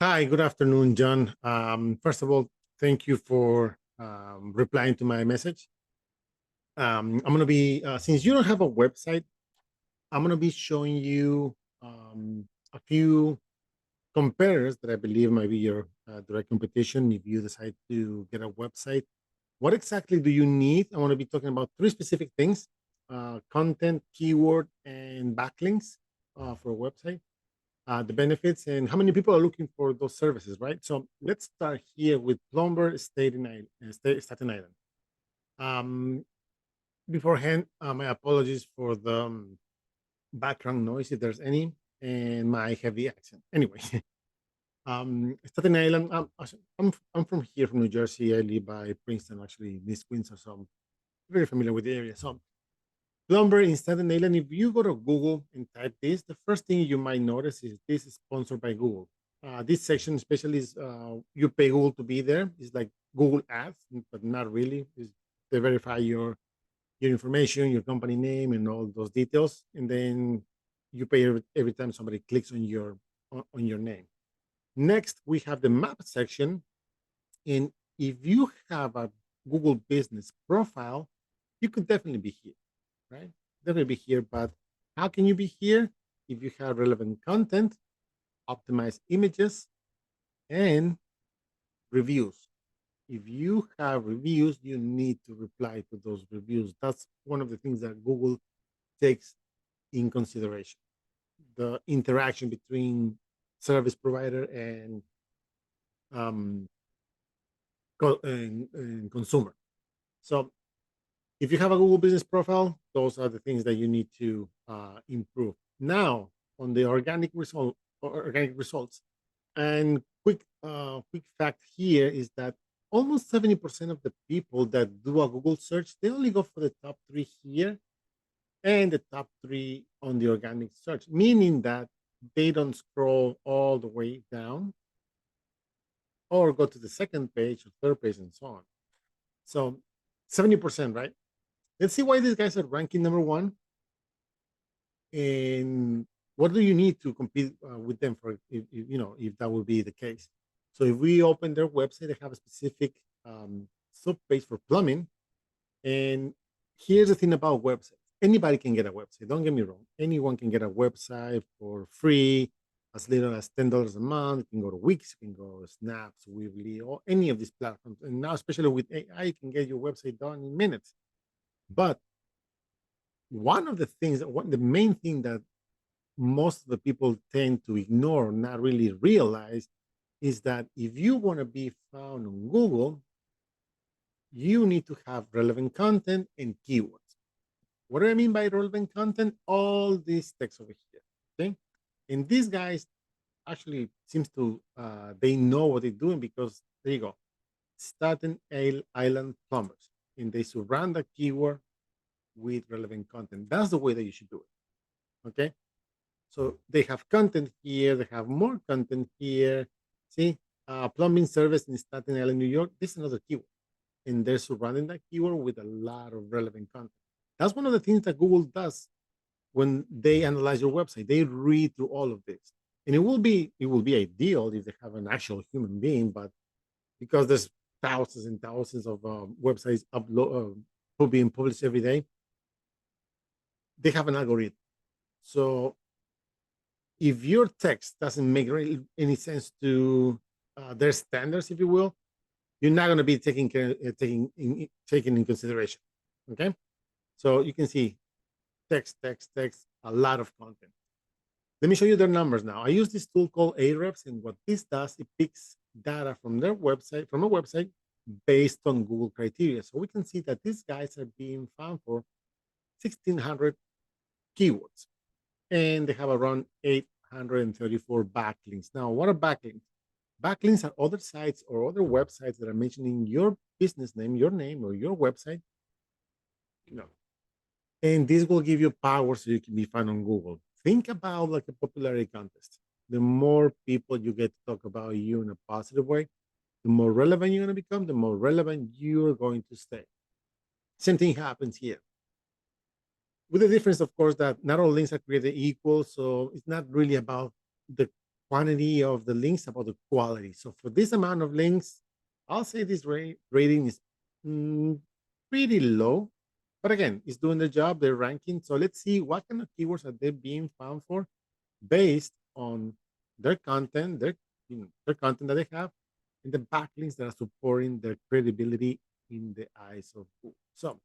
Hi, good afternoon, John. First of all, thank you for replying to my message. I'm going to be, since you don't have a website, I'm going to be showing you a few competitors that I believe might be your direct competition if you decide to get a website. What exactly do you need? I want to be talking about three specific things: content, keyword, and backlinks for a website, the benefits, and how many people are looking for those services, right? So let's start here with Plumber Staten Island. Um, Beforehand, my apologies for the background noise if there's any, and my heavy accent. Anyway, Staten Island. I'm from here, from New Jersey. I live by Princeton, actually, in East Queens, so I'm very familiar with the area. So Plumber in Staten Island, if you go to Google and type this, the first thing you might notice is this is sponsored by Google. This section, especially, is you pay Google to be there. It's like Google Ads, but not really. They verify your information, your company name, and all those details, and then you pay every time somebody clicks on your name. Next, we have the map section, and if you have a Google Business profile, you could definitely be here, right? Definitely be here. But how can you be here? If you have relevant content, optimized images, and reviews. If you have reviews, you need to reply to those reviews. That's one of the things that Google takes in consideration: the interaction between service provider um, and consumer. So if you have a Google Business profile, those are the things that you need to improve. Now, on the organic results, and quick fact here is that almost 70% of the people that do a Google search, they only go for the top three here and the top three on the organic search, meaning that they don't scroll all the way down or go to the second page or third page and so on. So 70%, right? Let's see why these guys are ranking number one, and what do you need to compete with them for, if that would be the case. So if we open their website, they have a specific sub page for plumbing. And here's the thing about websites: anybody can get a website. Don't get me wrong, anyone can get a website for free, as little as $10 a month. You can go to Wix, you can go to Snaps, Weebly, or any of these platforms. And now, especially with AI, you can get your website done in minutes. But one of the things, the main thing that most of the people tend to ignore, not really realize, is that if you want to be found on Google, you need to have relevant content and keywords. What do I mean by relevant content? All this text over here. Okay. And these guys actually seems to they know what they're doing, because there you go. Staten Island plumbers. And they surround the keyword with relevant content. That's the way that you should do it. Okay. So they have content here, they have more content here. See, plumbing service in Staten Island, New York. This is another keyword, and they're surrounding that keyword with a lot of relevant content. That's one of the things that Google does when they analyze your website. They read through all of this, and it will be ideal if they have an actual human being, but because there's thousands and thousands of websites being published every day, they have an algorithm. So if your text doesn't make really any sense to their standards, if you will, you're not going to be taking in consideration. Okay, so you can see text, a lot of content. Let me show you their numbers now. I use this tool called Ahrefs, and what this does, it picks data from their website, from a website, based on Google criteria. So we can see that these guys are being found for 1,600 keywords, and they have around 834 backlinks. Now, what are backlinks? Backlinks are other sites or other websites that are mentioning your business name, your name, or your website. You know, and this will give you power so you can be found on Google. Think about like a popularity contest. The more people you get to talk about you in a positive way, the more relevant you're going to become, the more relevant you're going to stay. Same thing happens here. With the difference, of course, that not all links are created equal. So it's not really about the quantity of the links, about the quality. So for this amount of links, I'll say this rating is mm, pretty low. But again, it's doing the job, they're ranking. So let's see what kind of keywords are they being found for based on their content, their content that they have, and the backlinks that are supporting their credibility in the eyes of Google. So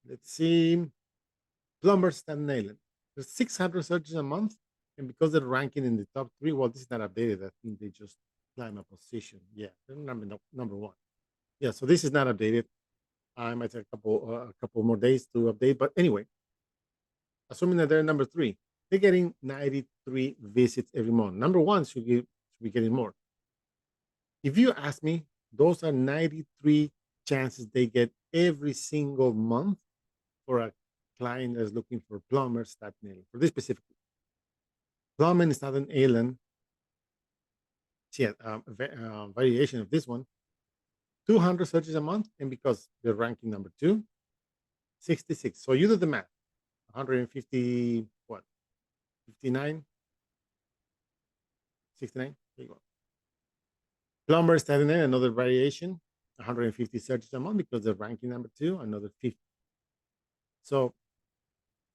let's see. Plumber Staten Island. There's 600 searches a month, and because they're ranking in the top three, well, this is not updated. I think they just climb a position. Yeah, they're number one. Yeah, so this is not updated. I might take a couple more days to update, but anyway, assuming that they're number three, they're getting 93 visits every month. Number one should be getting more. If you ask me, those are 93 chances they get every single month for a client that's looking for plumbers that nail for this specific plumbing is not an alien. See a variation of this one. 200 searches a month, and because they're ranking number two, 66. So you do the math. 150 what? 59, 69. There you go. Plumber is another variation. 150 searches a month because they're ranking number two, another 50. So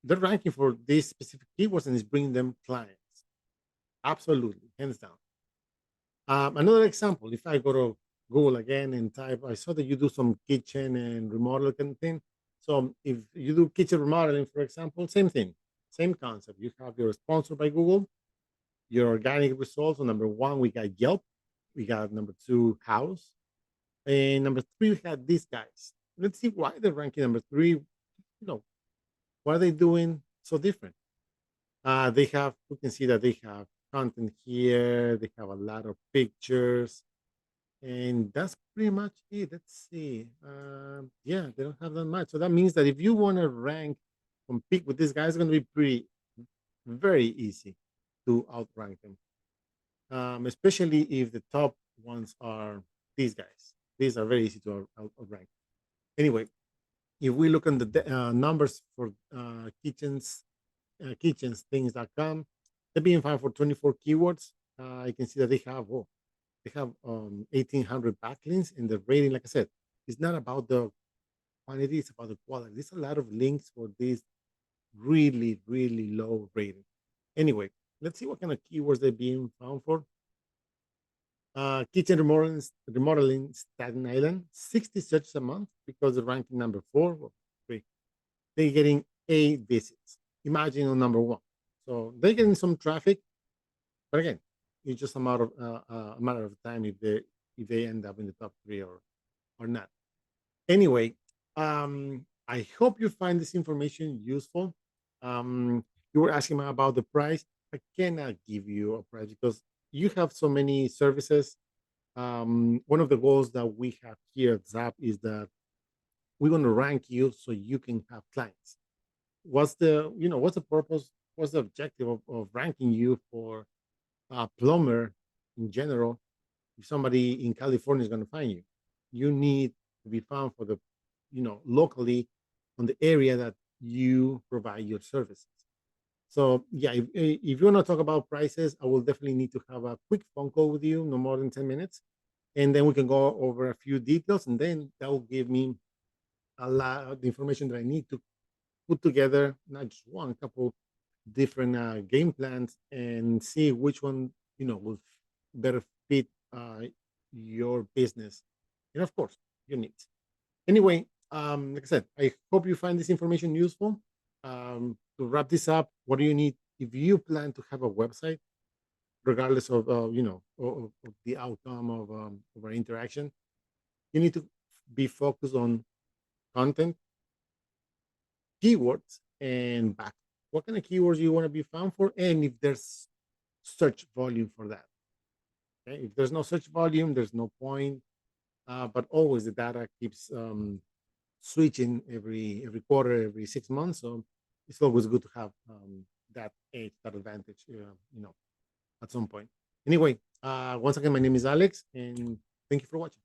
they're ranking for these specific keywords and it's bringing them clients. Absolutely, hands down. Another example, if I go to Google again and type, I saw that you do some kitchen and remodel kind of thing. So if you do kitchen remodeling, for example, same thing, same concept. You have your sponsor by Google, your organic results. So number one, we got Yelp. We got number two, House. And number three, we had these guys. Let's see why they're ranking number three. What are they doing so different? We can see that they have content here. They have a lot of pictures, and that's pretty much it. Let's see. Yeah, they don't have that much. So that means that if you want to compete with these guys, it's going to be very easy to outrank them. Especially if the top ones are these guys. These are very easy to outrank. Anyway, if we look at the numbers for kitchensthings.com, they're being found for 24 keywords. I can see that they have 1,800 backlinks, and the rating, like I said, it's not about the quantity, it's about the quality. There's a lot of links for this really low rating. Anyway, let's see what kind of keywords they're being found for. Kitchen remodeling Staten Island, 60 searches a month because they're ranking number four. Well, three. They're getting 8 visits. Imagine on number one. So they're getting some traffic, but again, it's just a matter of time if they end up in the top three or not. Anyway, I hope you find this information useful. You were asking about the price. I cannot give you a price because you have so many services. One of the goals that we have here at Zap is that we're going to rank you so you can have clients. What's the purpose? What's the objective of ranking you for a plumber in general? If somebody in California is going to find you, you need to be found for locally on the area that you provide your services. So yeah, if you want to talk about prices, I will definitely need to have a quick phone call with you, no more than 10 minutes. And then we can go over a few details, and then that will give me a lot of the information that I need to put together, not just one, couple different game plans, and see which one will better fit your business and of course your needs. Anyway, like I said, I hope you find this information useful. To wrap this up, what do you need if you plan to have a website, regardless of the outcome of our interaction? You need to be focused on content, keywords, and back. What kind of keywords you want to be found for, and if there's search volume for that. Okay, if there's no search volume, there's no point. But always the data keeps switching every quarter, every 6 months. So it's always good to have that edge, that advantage, at some point. Anyway, once again, my name is Alex, and thank you for watching.